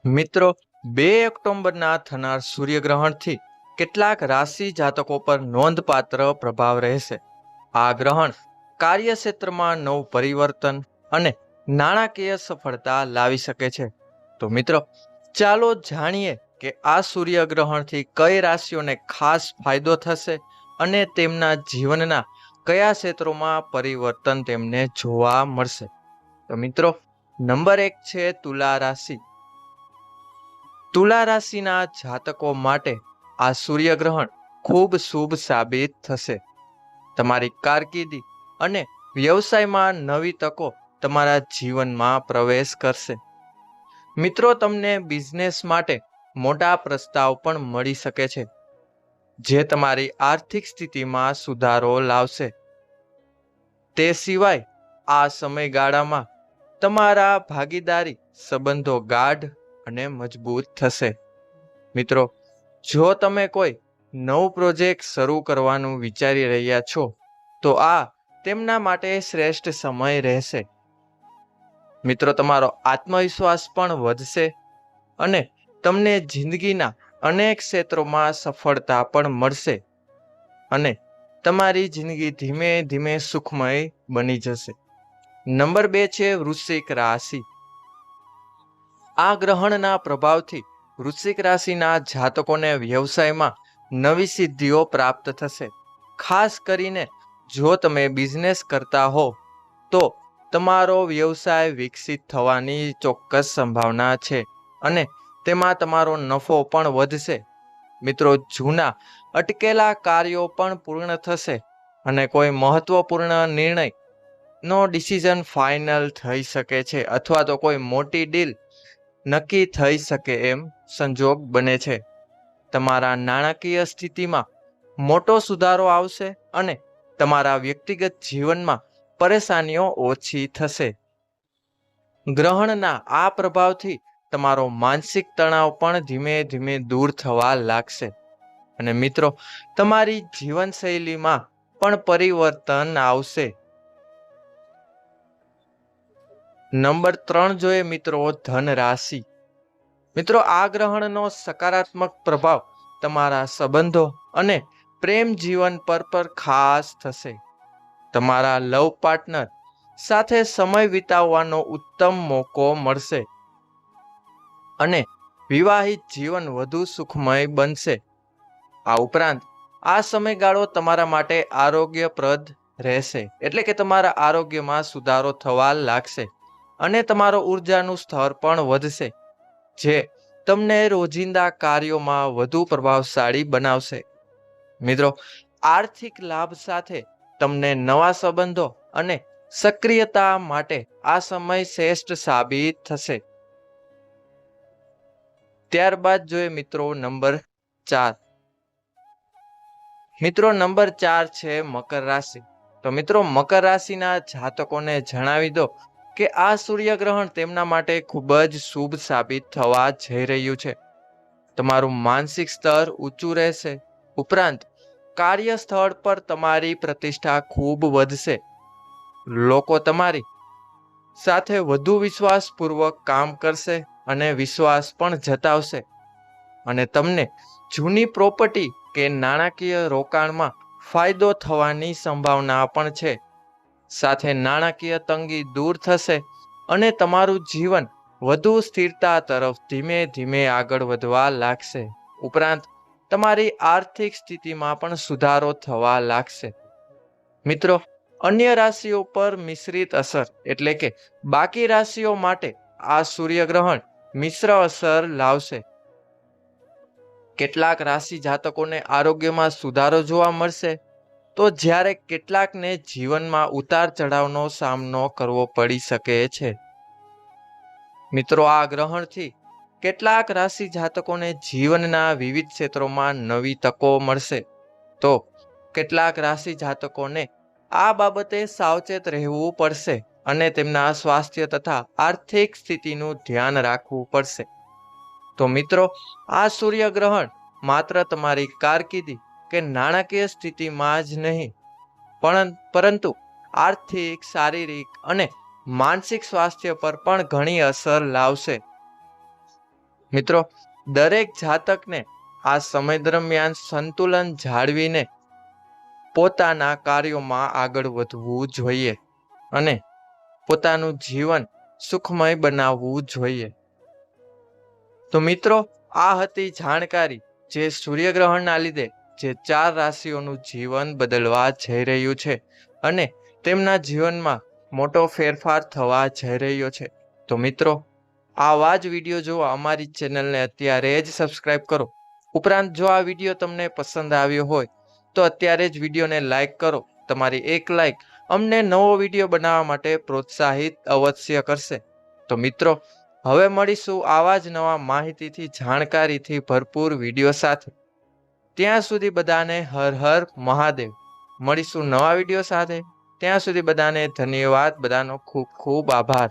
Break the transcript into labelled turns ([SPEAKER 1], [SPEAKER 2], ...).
[SPEAKER 1] મિત્રો, 2 ઓક્ટોબરના થનાર સૂર્યગ્રહણથી કેટલાક રાશિ જાતકો પર નોંધપાત્ર પ્રભાવ રહેશે. આ ગ્રહણ કાર્યક્ષેત્રમાં નવું પરિવર્તન અને નાણાકીય સફળતા લાવી શકે છે. તો મિત્રો, ચાલો જાણીએ કે આ સૂર્યગ્રહણથી કઈ રાશિઓને ખાસ ફાયદો થશે અને તેમના જીવનના કયા ક્ષેત્રોમાં પરિવર્તન તેમને જોવા મળશે. તો મિત્રો, નંબર 1 છે તુલા રાશિ. તુલા રાશિના જાતકો માટે આ સૂર્યગ્રહણ ખૂબ શુભ સાબિત થશે. તમારી કારકિર્દી અને વ્યવસાયમાં નવી તકો તમારા જીવનમાં પ્રવેશ કરશે. મિત્રો, તમને બિઝનેસ માટે મોટા પ્રસ્તાવ પણ મળી શકે છે, જે તમારી આર્થિક સ્થિતિમાં સુધારો લાવશે. તે સિવાય આ સમયગાળામાં તમારા ભાગીદારી સંબંધો ગાઢ અને મજબૂત થશે. મિત્રો, જો તમે કોઈ નવું પ્રોજેક્ટ શરૂ કરવાનું વિચારી રહ્યા છો, તો આ તેમના માટે શ્રેષ્ઠ સમય રહેશે. મિત્રો, તમારો આત્મવિશ્વાસ પણ વધશે અને તમને જિંદગીના અનેક ક્ષેત્રોમાં સફળતા પણ મળશે અને તમારી જિંદગી ધીમે ધીમે સુખમય બની જશે. નંબર 2 છે વૃશ્ચિક રાશિ. આ ગ્રહણના પ્રભાવથી વૃશ્ચિક રાશિના જાતકોને વ્યવસાયમાં નવી સિદ્ધિઓ પ્રાપ્ત થશે. ખાસ કરીને જો તમે બિઝનેસ કરતા હો તો તમારો વ્યવસાય વિકસિત થવાની ચોક્કસ સંભાવના છે અને તેમાં તમારો નફો પણ વધશે. મિત્રો, જૂના અટકેલા કાર્યો પણ પૂર્ણ થશે અને કોઈ મહત્વપૂર્ણ નિર્ણયનો ડિસિઝન ફાઇનલ થઈ શકે છે અથવા તો કોઈ મોટી ડીલ નક્કી થઈ શકે એમ સંજોગ બને છે. તમારા નાણાકીય સ્થિતિમાં મોટો સુધારો આવશે અને તમારા વ્યક્તિગત જીવનમાં પરેશાનીઓ ઓછી થશે. ગ્રહણના આ પ્રભાવથી તમારો માનસિક તણાવ પણ ધીમે ધીમે દૂર થવા લાગશે અને મિત્રો, તમારી જીવનશૈલીમાં પણ પરિવર્તન આવશે. નંબર 3 જોઈએ મિત્રો, ધન રાશિ. મિત્રો, આ ગ્રહણનો સકારાત્મક પ્રભાવ તમારા સંબંધો અને પ્રેમ જીવન પર ખાસ થશે. તમારા લવ પાર્ટનર સાથે સમય વિતાવવાનો ઉત્તમ મોકો મળશે અને વિવાહિત જીવન વધુ સુખમય બનશે. આ ઉપરાંત આ સમયગાળો તમારા માટે આરોગ્યપ્રદ રહેશે, એટલે કે તમારા આરોગ્યમાં સુધારો થવા લાગશે અને તમારો ઉર્જાનું સ્તર પણ વધશે, જે તમને રોજિંદા કાર્યોમાં વધુ પ્રભાવશાળી બનાવશે. મિત્રો, આર્થિક લાભ સાથે તમને નવા સંબંધો અને સક્રિયતા માટે આ સમય શ્રેષ્ઠ સાબિત થશે. ત્યારબાદ જોઈએ મિત્રો નંબર 4. મિત્રો, નંબર 4 છે મકર રાશિ. તો મિત્રો, મકર રાશિના જાતકોને જણાવી દો કે આ સૂર્યગ્રહણ તેમના માટે ખૂબ જ શુભ સાબિત થવા જઈ રહ્યું છે. તમારું માનસિક સ્તર ઊંચું રહેશે. ઉપરાંત કાર્યસ્થળ પર તમારી પ્રતિષ્ઠા ખૂબ વધશે. લોકો તમારી સાથે વધુ વિશ્વાસપૂર્વક કામ કરશે અને વિશ્વાસ પણ જતાવશે અને તમને જૂની પ્રોપર્ટી કે નાણાકીય રોકાણમાં ફાયદો થવાની સંભાવના પણ છે. સાથે નાણાકીય તંગી દૂર થશે અને તમારું જીવન વધુ સ્થિરતા તરફ ધીમે ધીમે આગળ વધવા લાગશે. ઉપરાંત તમારી આર્થિક સ્થિતિમાં પણ સુધારો થવા લાગશે. મિત્રો, અન્ય રાશિઓ પર મિશ્રિત અસર, એટલે કે બાકી રાશિઓ માટે આ સૂર્યગ્રહણ મિશ્ર અસર લાવશે. કેટલાક રાશિ જાતકોને આરોગ્યમાં સુધારો જોવા મળશે, તો જ્યારે કેટલાકને જીવનમાં ઉતાર ચઢાવનો સામનો કરવો પડી શકે છે. મિત્રો, આ ગ્રહણથી કેટલાક રાશિ જાતકોને જીવનના વિવિધ ક્ષેત્રોમાં નવી તકો મળશે, તો કેટલાક રાશિ જાતકોને આ બાબતે સાવચેત રહેવું પડશે અને તેમના સ્વાસ્થ્ય તથા આર્થિક સ્થિતિનું ધ્યાન રાખવું પડશે. તો મિત્રો, આ સૂર્યગ્રહણ માત્ર તમારી કારકિર્દી કે નાણાકીય સ્થિતિમાં જ નહીં, પરંતુ આર્થિક, શારીરિક અને માનસિક સ્વાસ્થ્ય પર પણ ઘણી અસર લાવશે. મિત્રો, દરેક જાતકને આ સમય દરમિયાન સંતુલન જાળવીને પોતાના કાર્યોમાં આગળ વધવું જોઈએ અને પોતાનું જીવન સુખમય બનાવવું જોઈએ. તો મિત્રો, આ હતી જાણકારી જે સૂર્યગ્રહણના લીધે જે 4 રાશિઓનું જીવન બદલવા જઈ રહ્યું છે અને તેમના જીવનમાં મોટો ફેરફાર થવા જઈ રહ્યો છે. તો મિત્રો, આવા જ વિડીયો જોવા અમારી ચેનલને અત્યારે જ સબસ્ક્રાઇબ કરો. ઉપરાંત જો આ વિડીયો તમને પસંદ આવ્યો હોય તો અત્યારે જ વિડીયોને લાઇક કરો. તમારી એક લાઇક અમને નવો વિડીયો બનાવવા માટે પ્રોત્સાહિત અવશ્ય કરશે. તો મિત્રો, હવે મળીશું આવા જ નવા માહિતીથી જાણકારીથી ભરપૂર વિડીયો સાથે. ત્યાં સુધી બધાને હર હર મહાદેવ. મળીશું નવા વિડીયો સાથે. ત્યાં સુધી બધાને ધન્યવાદ. બધાનો ખૂબ ખૂબ આભાર.